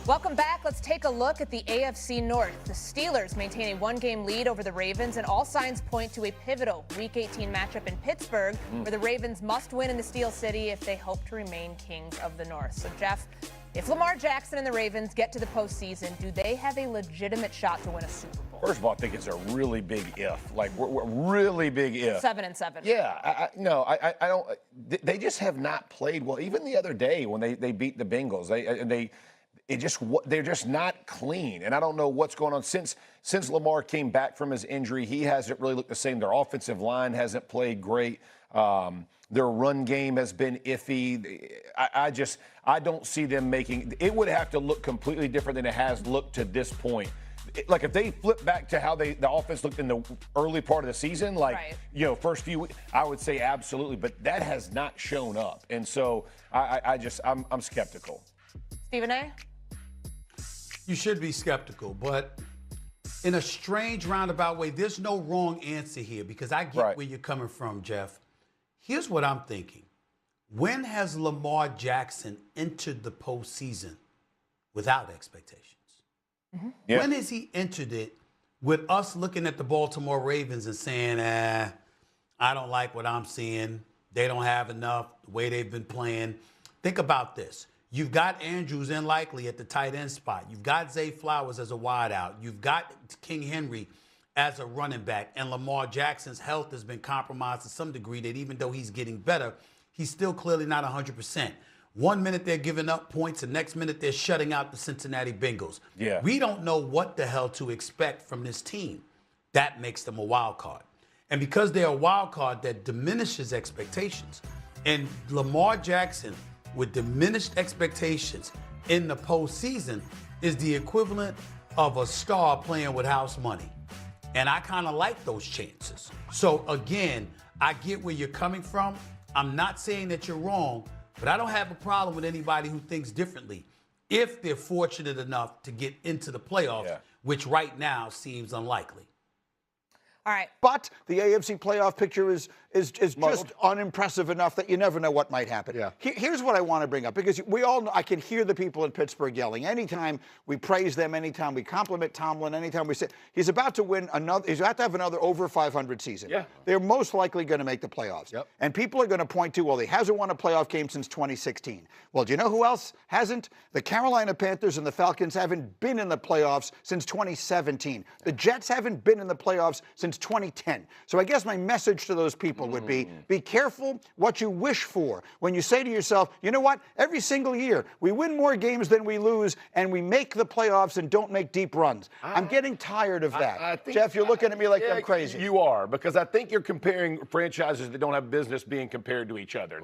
Welcome back. Let's take a look at the AFC North. The Steelers maintain a one-game lead over the Ravens, and all signs point to a pivotal Week 18 matchup in Pittsburgh, where the Ravens must win in the Steel City if they hope to remain kings of the North. So, Jeff, if Lamar Jackson and the Ravens get to the postseason, do they have a legitimate shot to win a Super Bowl? First of all, I think it's a really big if. Like, we're really big if. 7-7. Yeah, I don't. They just have not played well. Even the other day when they beat the Bengals, they're just not clean. And I don't know what's going on. Since Lamar came back from his injury, he hasn't really looked the same. Their offensive line hasn't played great. Their run game has been iffy. I don't see them making – it would have to look completely different than it has looked to this point. Like, if they flip back to how the offense looked in the early part of the season, first few weeks, I would say absolutely. But that has not shown up. And so I'm skeptical. Stephen A.? You should be skeptical, but in a strange roundabout way, there's no wrong answer here because I get where you're coming from, Jeff. Here's what I'm thinking. When has Lamar Jackson entered the postseason without expectations? Mm-hmm. Yeah. When has he entered it with us looking at the Baltimore Ravens and saying, I don't like what I'm seeing. They don't have enough, the way they've been playing. Think about this. You've got Andrews and Likely at the tight end spot. You've got Zay Flowers as a wideout. You've got King Henry as a running back. And Lamar Jackson's health has been compromised to some degree that even though he's getting better, he's still clearly not 100%. 1 minute they're giving up points, the next minute they're shutting out the Cincinnati Bengals. Yeah. We don't know what the hell to expect from this team. That makes them a wild card. And because they're a wild card, that diminishes expectations. And Lamar Jackson, with diminished expectations in the postseason, is the equivalent of a star playing with house money. And I kind of like those chances. So again, I get where you're coming from. I'm not saying that you're wrong, but I don't have a problem with anybody who thinks differently if they're fortunate enough to get into the playoffs, which right now seems unlikely. All right. But the AFC playoff picture is just unimpressive enough that you never know what might happen. Yeah. Here's what I want to bring up, because we all know, I can hear the people in Pittsburgh yelling. Anytime we praise them, anytime we compliment Tomlin, anytime we say he's about to win another, he's about to have another over 500 season. Yeah. They're most likely going to make the playoffs. Yep. And people are going to point to, well, he hasn't won a playoff game since 2016. Well, do you know who else hasn't? The Carolina Panthers and the Falcons haven't been in the playoffs since 2017. The Jets haven't been in the playoffs since 2010. So I guess my message to those people would be careful what you wish for when you say to yourself, you know what, every single year we win more games than we lose and we make the playoffs and don't make deep runs. I'm getting tired of that. Jeff, you're looking at me like I'm crazy. You are, because I think you're comparing franchises that don't have business being compared to each other.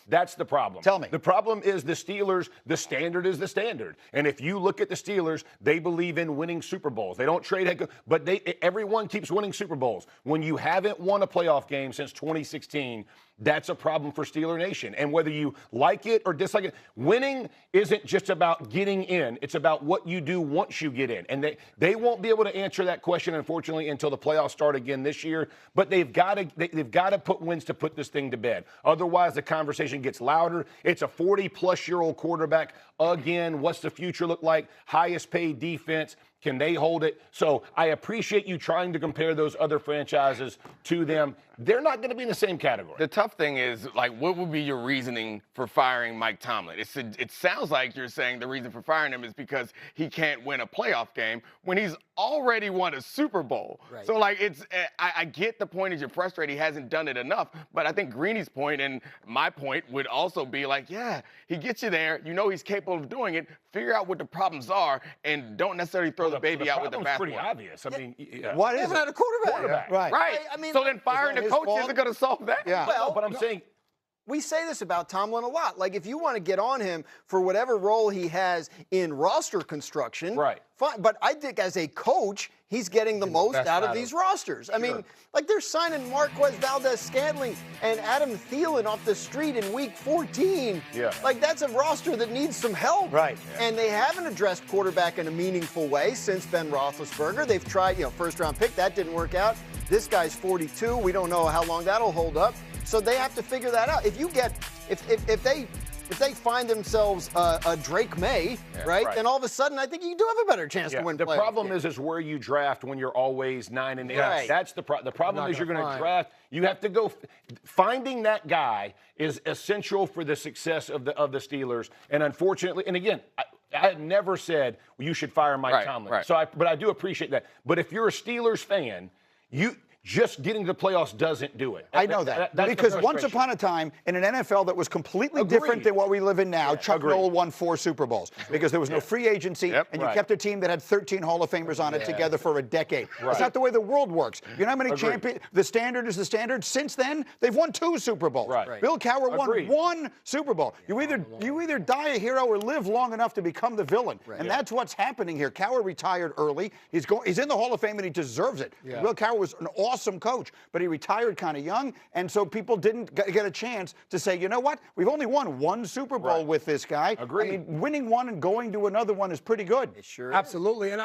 That's the problem. Tell me. The problem is the Steelers, the standard is the standard. And if you look at the Steelers, they believe in winning Super Bowls. They don't trade head coach, but everyone keeps winning Super Bowls. When you haven't won a playoff game since 2016, that's a problem for Steeler Nation. And whether you like it or dislike it, winning isn't just about getting in. It's about what you do once you get in. And they won't be able to answer that question, unfortunately, until the playoffs start again this year. But they've got to put wins to put this thing to bed. Otherwise, the conversation gets louder. It's a 40-plus-year-old quarterback. Again, what's the future look like? Highest paid defense. Can they hold it? So I appreciate you trying to compare those other franchises to them. They're not going to be in the same category. The tough thing is, like, what would be your reasoning for firing Mike Tomlin? It sounds like you're saying the reason for firing him is because he can't win a playoff game when he's already won a Super Bowl. Right. So, like, I get the point is you're frustrated he hasn't done it enough, but I think Greeny's point and my point would also be like, yeah, he gets you there. You know he's capable of doing it. Figure out what the problems are and don't necessarily throw the baby out with the bathwater. Pretty obvious. I mean, what is it? A quarterback. Right. I mean, so then firing the coach isn't going to solve that. Yeah. Well, but I'm saying, we say this about Tomlin a lot. Like, if you want to get on him for whatever role he has in roster construction, right? Fine. But I think as a coach, he's getting the most out of these rosters. I mean, like, they're signing Marquez Valdez-Scantling and Adam Thielen off the street in Week 14. Yeah. Like, that's a roster that needs some help. Right. Yeah. And they haven't addressed quarterback in a meaningful way since Ben Roethlisberger. They've tried, first-round pick. That didn't work out. This guy's 42. We don't know how long that'll hold up. So they have to figure that out. If they if they find themselves a Drake May, right, then all of a sudden I think you do have a better chance to win. The problem is where you draft when you're always 9 and 8. Right. That's the problem. The problem is you're going to draft. You have to go. Finding that guy is essential for the success of the Steelers. And unfortunately, and again, I had never said you should fire Mike Tomlin. Right. But I do appreciate that. But if you're a Steelers fan, just getting to the playoffs doesn't do it. I know that. Because once upon a time, in an NFL that was completely different than what we live in now, Chuck Noll won 4 Super Bowls because there was no free agency, and you kept a team that had 13 Hall of Famers on it together for a decade. It's not the way the world works. You know how many champions? The standard is the standard. Since then, they've won 2 Super Bowls. Bill Cowher won 1 Super Bowl. You either die a hero or live long enough to become the villain, and that's what's happening here. Cowher retired early. He's in the Hall of Fame, and he deserves it. Bill Cowher was an awesome coach, but he retired kind of young, and so people didn't get a chance to say, you know what, we've only won 1 Super Bowl with this guy. Agreed. I mean, winning 1 and going to another one is pretty good. It sure Absolutely. is.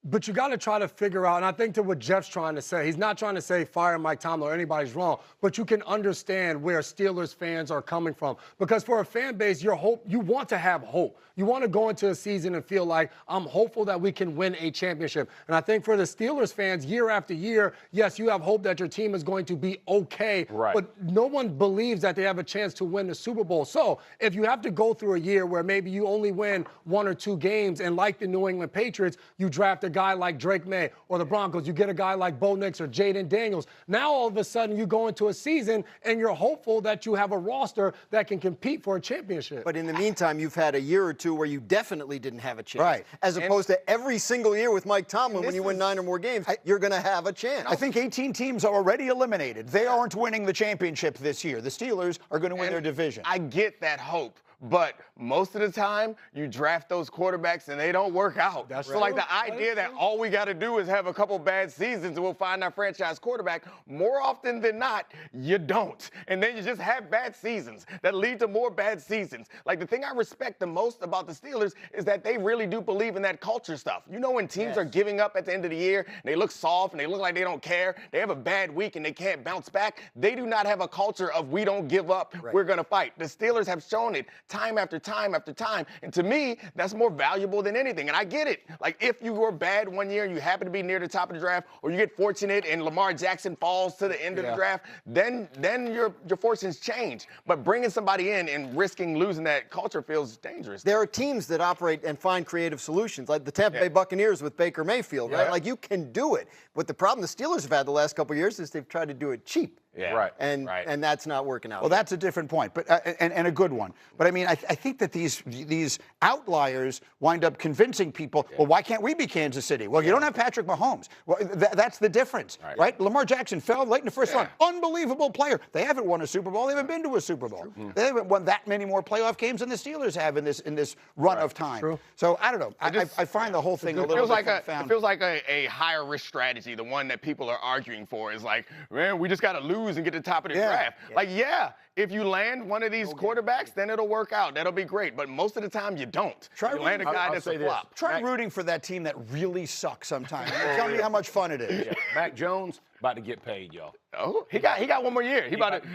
But you got to try to figure out, and I think to what Jeff's trying to say, he's not trying to say fire Mike Tomlin or anybody's wrong, but you can understand where Steelers fans are coming from. Because for a fan base, you want to have hope. You want to go into a season and feel like, I'm hopeful that we can win a championship. And I think for the Steelers fans, year after year, yes, you have hope that your team is going to be okay, but no one believes that they have a chance to win the Super Bowl. So if you have to go through a year where maybe you only win 1 or 2 games, and like the New England Patriots, you draft a guy like Drake May, or the Broncos, you get a guy like Bo Nix or Jaden Daniels. Now all of a sudden you go into a season and you're hopeful that you have a roster that can compete for a championship. But in the meantime, you've had a year or 2 where you definitely didn't have a chance. Right. As opposed to every single year with Mike Tomlin, when you win 9 or more games, you're going to have a chance. I think 18 teams are already eliminated. They aren't winning the championship this year. The Steelers are going to win their division. I get that hope. But most of the time, you draft those quarterbacks and they don't work out. So, like, the idea that all we got to do is have a couple bad seasons and we'll find our franchise quarterback, more often than not, you don't. And then you just have bad seasons that lead to more bad seasons. Like, the thing I respect the most about the Steelers is that they really do believe in that culture stuff. You know, when teams are giving up at the end of the year and they look soft and they look like they don't care, they have a bad week and they can't bounce back, they do not have a culture of we don't give up, we're going to fight. The Steelers have shown it time after time after time. And to me, that's more valuable than anything. And I get it. Like, if you were bad one year and you happen to be near the top of the draft, or you get fortunate and Lamar Jackson falls to the end of the draft, then your fortunes change. But bringing somebody in and risking losing that culture feels dangerous. There are teams that operate and find creative solutions, like the Tampa Bay Buccaneers with Baker Mayfield, right? Like, you can do it. But the problem the Steelers have had the last couple of years is they've tried to do it cheap. And that's not working out. Well, that's a different point, but and a good one. But I mean, I think that these outliers wind up convincing people. Well, why can't we be Kansas City? Well, you don't have Patrick Mahomes. Well, that's the difference, right? Lamar Jackson fell late in the first round. Unbelievable player. They haven't won a Super Bowl. They haven't been to a Super Bowl. They haven't won that many more playoff games than the Steelers have in this run of time. So I don't know. I find the whole thing a little bit confounding. It feels like a higher risk strategy. The one that people are arguing for is like, man, we just got to lose and get to the top of the draft. Like, if you land one of these quarterbacks, then it'll work out. That'll be great. But most of the time, you don't. You land a guy that's a flop. Try rooting for that team that really sucks sometimes. Tell me how much fun it is. Mac Jones about to get paid, y'all. Oh, he got 1 more year. He about to.